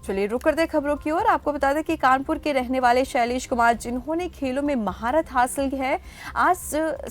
चलिए रुक करते खबरों की ओर। आपको बता दें कि कानपुर के रहने वाले शैलेश कुमार, जिन्होंने खेलों में महारत हासिल की है, आज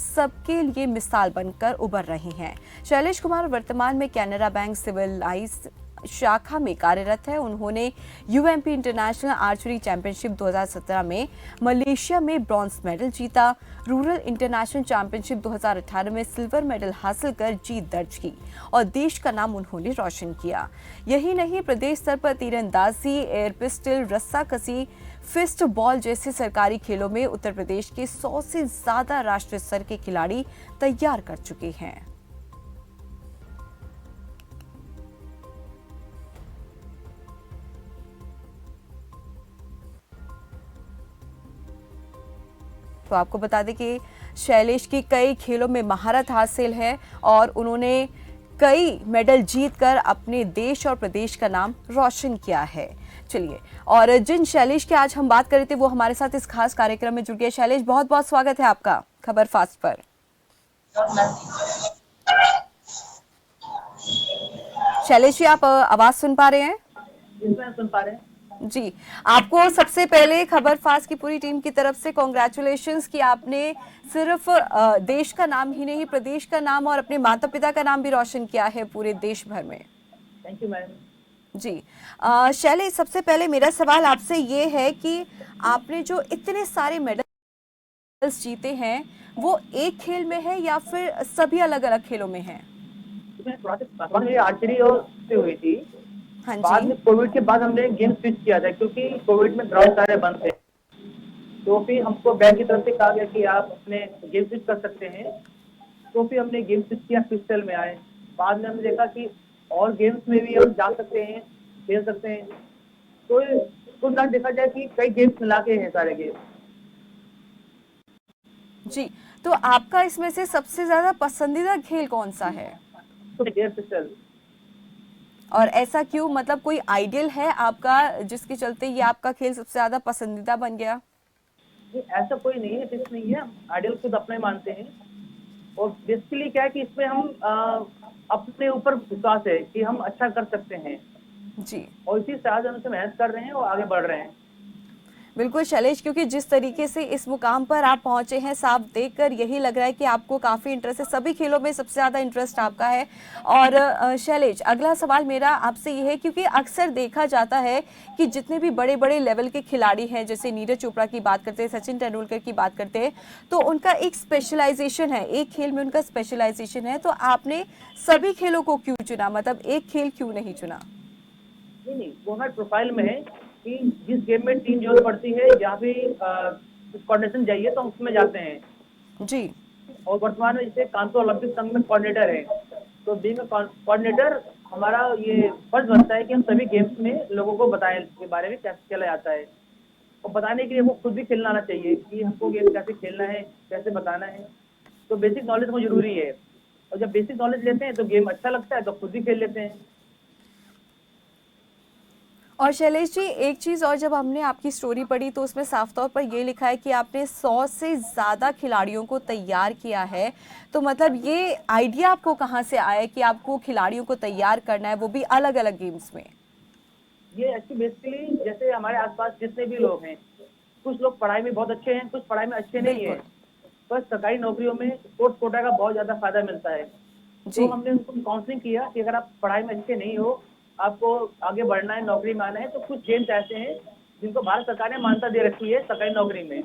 सबके लिए मिसाल बनकर उभर रहे हैं। शैलेश कुमार वर्तमान में कैनरा बैंक सिविल लाइंस शाखा में कार्यरत है। उन्होंने यूएमपी इंटरनेशनल आर्चरी चैंपियनशिप 2017 में मलेशिया में ब्रॉन्ज मेडल जीता। रूरल इंटरनेशनल चैंपियनशिप 2018 में सिल्वर मेडल हासिल कर जीत दर्ज की और देश का नाम उन्होंने रोशन किया। यही नहीं, प्रदेश स्तर पर तीरंदाजी, एयर पिस्टल, रस्साकसी, फिस्ट बॉल जैसे सरकारी खेलों में उत्तर प्रदेश के 100 से ज्यादा राष्ट्रीय स्तर के खिलाड़ी तैयार कर चुके हैं। तो आपको बता दें कि शैलेश की कई खेलों में महारत हासिल है और उन्होंने कई मेडल जीतकर अपने देश और प्रदेश का नाम रोशन किया है। चलिए, और जिन शैलेश की आज हम बात कर रहे थे वो हमारे साथ इस खास कार्यक्रम में जुड़ गए। शैलेश, बहुत बहुत स्वागत है आपका खबर फास्ट पर। शैलेश जी, आप आवाज सुन पा रहे हैं? सुन पा रहे हैं जी। आपको सबसे पहले खबर फास्ट की पूरी टीम की तरफ से कॉन्ग्रेचुलेशंस कि आपने सिर्फ देश का नाम ही नहीं, प्रदेश का नाम और अपने माता पिता का नाम भी रोशन किया है पूरे देश भर में। Thank you ma'am. जी। शैलेश, सबसे पहले मेरा सवाल आपसे ये है कि आपने जो इतने सारे मेडल्स जीते हैं वो एक खेल में है या फिर सभी अलग अलग खेलों में है? आर्चरी और से हुई थी। हाँ बाद जी। में कोविड के बाद हमने गेम स्विच किया था क्योंकि कोविड में ग्राउंड सारे बंद थे। तो फिर हमको बैंक की तरफ से कहा गया कि आप अपने गेम स्विच कर सकते हैं। तो फिर हमने गेम स्विच किया, पिस्टल में आए। बाद में हमने देखा कि और गेम्स में भी हम जा सकते हैं, खेल सकते हैं। तो कुल मिला देखा जाए कि कई गेम्स मिला के हैं सारे गेम। जी, तो आपका इसमें से सबसे ज्यादा पसंदीदा खेल कौन सा है? Air pistol. और ऐसा क्यों, मतलब कोई आइडियल है आपका जिसके चलते ये आपका खेल सबसे ज्यादा पसंदीदा बन गया? ऐसा कोई नहीं है, फिक्स नहीं है। आइडियल खुद अपना ही मानते हैं। और बेसिकली क्या है कि इसमें हम अपने ऊपर विश्वास है कि हम अच्छा कर सकते हैं जी और इसी से आज हम से मेहनत कर रहे हैं और आगे बढ़ रहे हैं। बिल्कुल शैलेश, क्योंकि जिस तरीके से इस मुकाम पर आप पहुंचे हैं, साफ देखकर यही लग रहा है कि आपको काफी इंटरेस्ट है, सभी खेलों में सबसे ज्यादा इंटरेस्ट आपका है। और शैलेश, अगला सवाल मेरा आपसे ये है, क्योंकि अक्सर देखा जाता है कि जितने भी बड़े बड़े लेवल के खिलाड़ी हैं, जैसे नीरज चोपड़ा की बात करते हैं, सचिन तेंदुलकर की बात करते हैं, तो उनका एक स्पेशलाइजेशन है, एक खेल में उनका स्पेशलाइजेशन है। तो आपने सभी खेलों को क्यों चुना, मतलब एक खेल क्यों नहीं चुना? नहीं, वो हमारे प्रोफाइल में है कि जिस गेम में टीम जरूरत पड़ती है, जहाँ भी कोऑर्डिनेशन चाहिए तो उसमें जाते हैं। जी। और वर्तमान में जैसे कानपुर ओलंपिक संघ में कोऑर्डिनेटर है, तो बीइंग कोऑर्डिनेटर हमारा ये फर्ज बनता है कि हम सभी गेम्स में लोगों को बताएं के बारे में कैसे खेला जाता है। और बताने के लिए वो खुद भी खेलना आना चाहिए कि हमको गेम कैसे खेलना है, कैसे बताना है। तो बेसिक नॉलेज बहुत जरूरी है। और जब बेसिक नॉलेज लेते हैं तो गेम अच्छा लगता है, तो खुद भी खेल लेते हैं। और शैलेश जी, एक चीज और, जब हमने आपकी स्टोरी पढ़ी तो उसमें साफ तौर पर ये लिखा है कि आपने 100 से ज्यादा खिलाड़ियों को तैयार किया है। तो मतलब ये आइडिया आपको कहाँ से आया कि आपको खिलाड़ियों को तैयार करना है, वो भी अलग अलग गेम्स में? ये एक्चुअली बेसिकली जैसे हमारे आसपास जितने भी लोग हैं, कुछ लोग पढ़ाई में बहुत अच्छे हैं, कुछ पढ़ाई में अच्छे नहीं हैं। बिल्कुल। पर सरकारी नौकरियों में स्पोर्ट्स कोटा का बहुत ज्यादा फायदा मिलता है। तो जी। हमने उनको काउंसलिंग किया कि अगर आप पढ़ाई में अच्छे नहीं हो, आपको आगे बढ़ना है, नौकरी में आना है, तो कुछ गेम्स ऐसे हैं जिनको भारत सरकार ने मान्यता दे रखी है सरकारी नौकरी में।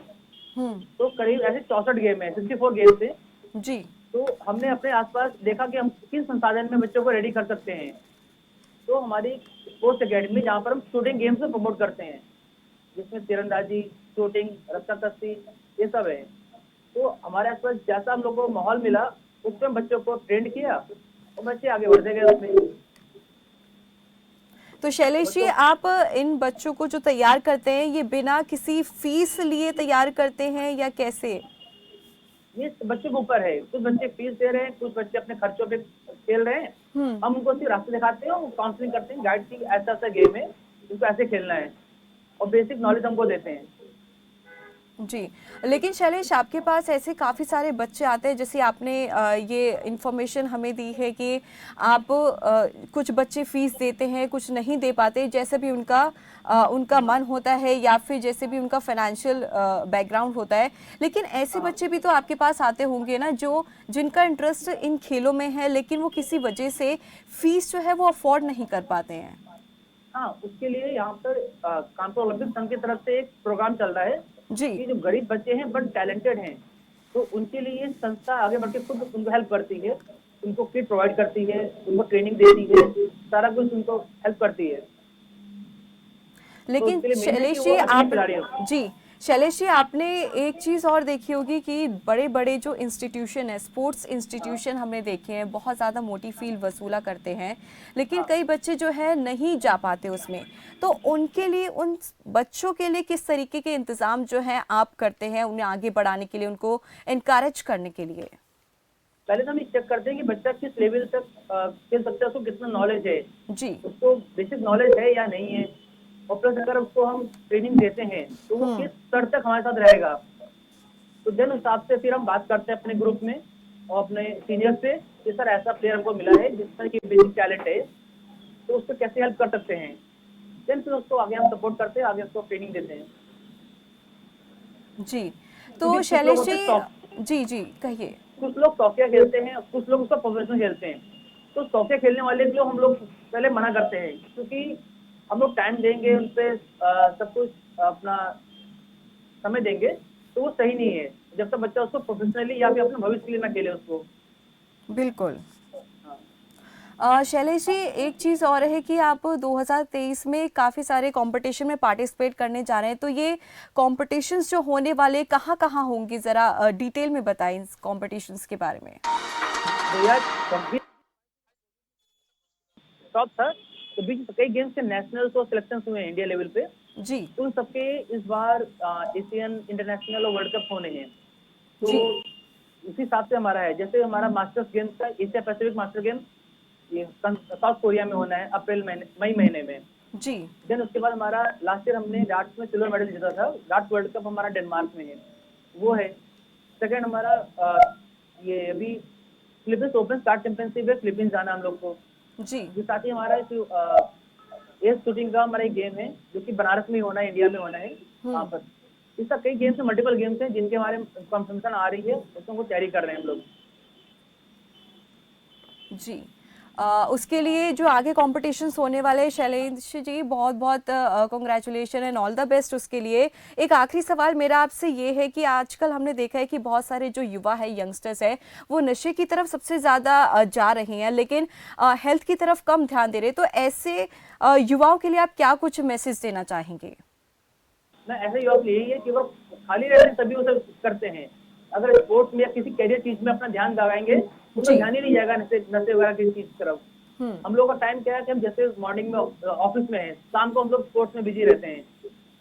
हम्म। तो करीब ऐसे 64 गेम है, 64 गेम्स है। जी। तो हमने अपने आसपास देखा कि हम किस संसाधन में बच्चों को रेडी कर सकते हैं। तो हमारी स्पोर्ट्स अकेडमी, जहाँ पर हम शूटिंग गेम्स को प्रमोट करते हैं, जिसमें तीरंदाजी, शूटिंग, रस्साकसी, ये सब है। तो हमारे आसपास जैसा हम लोग को माहौल मिला, उसमें बच्चों को ट्रेंड किया और बच्चे आगे बढ़ते गए उसमें। तो शैलेश जी, आप इन बच्चों को जो तैयार करते हैं, ये बिना किसी फीस लिए तैयार करते हैं या कैसे? ये बच्चे के ऊपर है। कुछ बच्चे फीस दे रहे हैं, कुछ बच्चे अपने खर्चों पे खेल रहे हैं। हम उनको सिर्फ रास्ते दिखाते हैं, काउंसलिंग करते हैं, गाइड की ऐसा ऐसा गेम है, इनको ऐसे खेलना है और बेसिक नॉलेज हमको देते हैं। जी, लेकिन शैलेश आपके पास ऐसे काफ़ी सारे बच्चे आते हैं, जैसे आपने ये इन्फॉर्मेशन हमें दी है कि आप कुछ बच्चे फ़ीस देते हैं, कुछ नहीं दे पाते, जैसे भी उनका मन होता है या फिर जैसे भी उनका फाइनेंशियल बैकग्राउंड होता है। लेकिन ऐसे हाँ बच्चे भी तो आपके पास आते होंगे ना, जो जिनका इंटरेस्ट इन खेलों में है, लेकिन वो किसी वजह से फ़ीस जो है वो अफ़ोर्ड नहीं कर पाते हैं। हाँ, उसके लिए यहाँ पर कानपुर ओलंपिक संघ की तरफ से एक प्रोग्राम चल रहा है जी, कि जो गरीब बच्चे हैं बट टैलेंटेड हैं, तो उनके लिए ये संस्था आगे बढ़ के खुद उनको हेल्प करती है, उनको किट प्रोवाइड करती है, उनको ट्रेनिंग देती है, सारा कुछ उनको हेल्प करती है। तो लेकिन उसके लिए मेन है कि शैलेश वो जी अच्छे आप खिलाड़ी हो। जी शैलेश जी आपने एक चीज़ और देखी होगी कि बड़े बड़े जो इंस्टीट्यूशन है, स्पोर्ट्स हाँ इंस्टीट्यूशन हमने देखे हैं, बहुत ज़्यादा मोटी फील वसूला करते हैं, लेकिन हाँ। कई बच्चे जो है नहीं जा पाते उसमें। तो उनके लिए, उन बच्चों के लिए किस तरीके के इंतज़ाम जो है आप करते हैं उन्हें आगे बढ़ाने के लिए, उनको इनकरेज करने के लिए? पहले तो हम ये चेक करते हैं कि बच्चा किस लेवल तक खेल सकता है, उसको कितना नॉलेज है, जी। उसको बेसिक नॉलेज है या नहीं है, और प्लस अगर उसको हम ट्रेनिंग देते हैं तो वो किस स्तर तक हमारे साथ रहेगा। तो देन हिसाब से फिर हम बात करते हैं अपने ग्रुप में और अपने सीनियर से कि सर ऐसा प्लेयर हमको मिला है जिसका की बेसिक टैलेंट है, तो उसको कैसे हेल्प कर सकते हैं। देन फिर उसको आगे हम सपोर्ट करते हैं, आगे उसको ट्रेनिंग देते हैं। जी, क्योंकि तो कुछ लोग शैलेश होते हैं जी जी जी, कहिए। कुछ लोग शौकिया खेलते हैं, कुछ लोग उसका प्रोफेशनल खेलते हैं। तो शौकिया खेलने वाले को हम लोग पहले मना करते हैं, क्योंकि हम लोग टाइम देंगे उन पे, सब कुछ अपना समय देंगे, तो वो सही नहीं है जब तक बच्चा उसको प्रोफेशनली या फिर अपने भविष्य के लिए ना खेले उसको। बिल्कुल। हाँ शैलेश जी एक चीज़ और है कि आप 2023 में काफ़ी सारे कंपटीशन में पार्टिसिपेट करने जा रहे हैं, तो ये कॉम्पिटिशन्स जो होने वाले कहाँ कहाँ होंगी, ज़रा डिटेल में बताएं इस कॉम्पिटिशन्स के बारे में। 2026 टॉप था, तो बीच कई गेम्स के नेशनल तो सिलेक्शन हुए हैं इंडिया लेवल पे। जी तो उन सबके इस बार एशियन इंटरनेशनल और वर्ल्ड कप होने हैं। तो जी उसी हिसाब से हमारा है, जैसे हमारा मास्टर्स गेम्स का एशिया पैसिफिक मास्टर गेम ये साउथ कोरिया में होना है अप्रैल महीने मई महीने में। जी देन उसके बाद हमारा लास्ट ईयर हमने डार्ट्स में सिल्वर मेडल जीता था, डार्ट्स वर्ल्ड कप हमारा डेनमार्क में है, वो है। सेकंड हमारा ये अभी फिलीपींस ओपन स्टार चैंपियनशिप है, फिलीपींस जाना हम लोग को। जी इसके साथ ही हमारा एयर शूटिंग का हमारा एक गेम है जो कि बनारस में होना है, इंडिया में होना है वहाँ पर। इसका कई गेम्स है, मल्टीपल गेम्स हैं जिनके हमारे कंपटीशन आ रही है, उसमें वो तैयारी कर रहे हैं हम लोग। जी उसके लिए जो आगे कॉम्पिटिशन्स होने वाले हैं, शैलेश जी बहुत बहुत congratulation and all the best उसके लिए। एक आखिरी सवाल मेरा आपसे ये है कि आजकल हमने देखा है कि बहुत सारे जो युवा है, यंगस्टर्स है, वो नशे की तरफ सबसे ज़्यादा जा रहे हैं, लेकिन हेल्थ की तरफ कम ध्यान दे रहे हैं। तो ऐसे युवाओं के लिए आप क्या कुछ मैसेज देना चाहेंगे? ना ऐसा युवा के लिए यही है कि वो खाली रहते हैं तभी वो सब करते हैं। अगर स्पोर्ट्स में या किसी कैरियर चीज में अपना ध्यान लगाएंगे तो उनका जी ध्यान ही नहीं जाएगा नशे नशे वगैरह किसी चीज की तरफ। हम लोग का टाइम क्या है कि हम जैसे मॉर्निंग में ऑफिस में है, शाम को हम लोग स्पोर्ट्स में बिजी रहते हैं,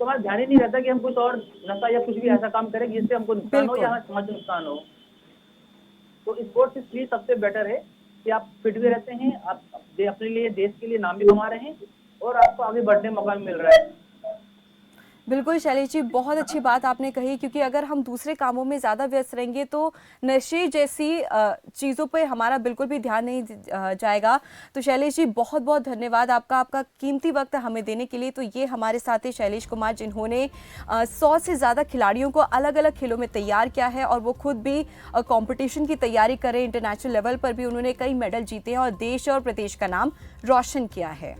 तो हमारा ध्यान ही नहीं रहता कि हम कुछ और नशा या कुछ भी ऐसा काम करें जिससे हमको नुकसान हो या बिल्कुल। हमारे समाज को नुकसान हो। तो स्पोर्ट्स इसलिए सबसे बेटर है कि आप फिट भी रहते हैं, आप अपने लिए देश के लिए नाम भी कमा रहे हैं और आपको आगे बढ़ने का मौका भी मिल रहा है। बिल्कुल शैलेश जी, बहुत अच्छी बात आपने कही, क्योंकि अगर हम दूसरे कामों में ज़्यादा व्यस्त रहेंगे तो नशे जैसी चीज़ों पे हमारा बिल्कुल भी ध्यान नहीं जाएगा। तो शैलेश जी बहुत बहुत धन्यवाद आपका, आपका कीमती वक्त हमें देने के लिए। तो ये हमारे साथ है शैलेश कुमार, जिन्होंने 100 से ज़्यादा खिलाड़ियों को अलग अलग खेलों में तैयार किया है और वो खुद भी कॉम्पिटिशन की तैयारी करें, इंटरनेशनल लेवल पर भी उन्होंने कई मेडल जीते हैं और देश और प्रदेश का नाम रोशन किया है।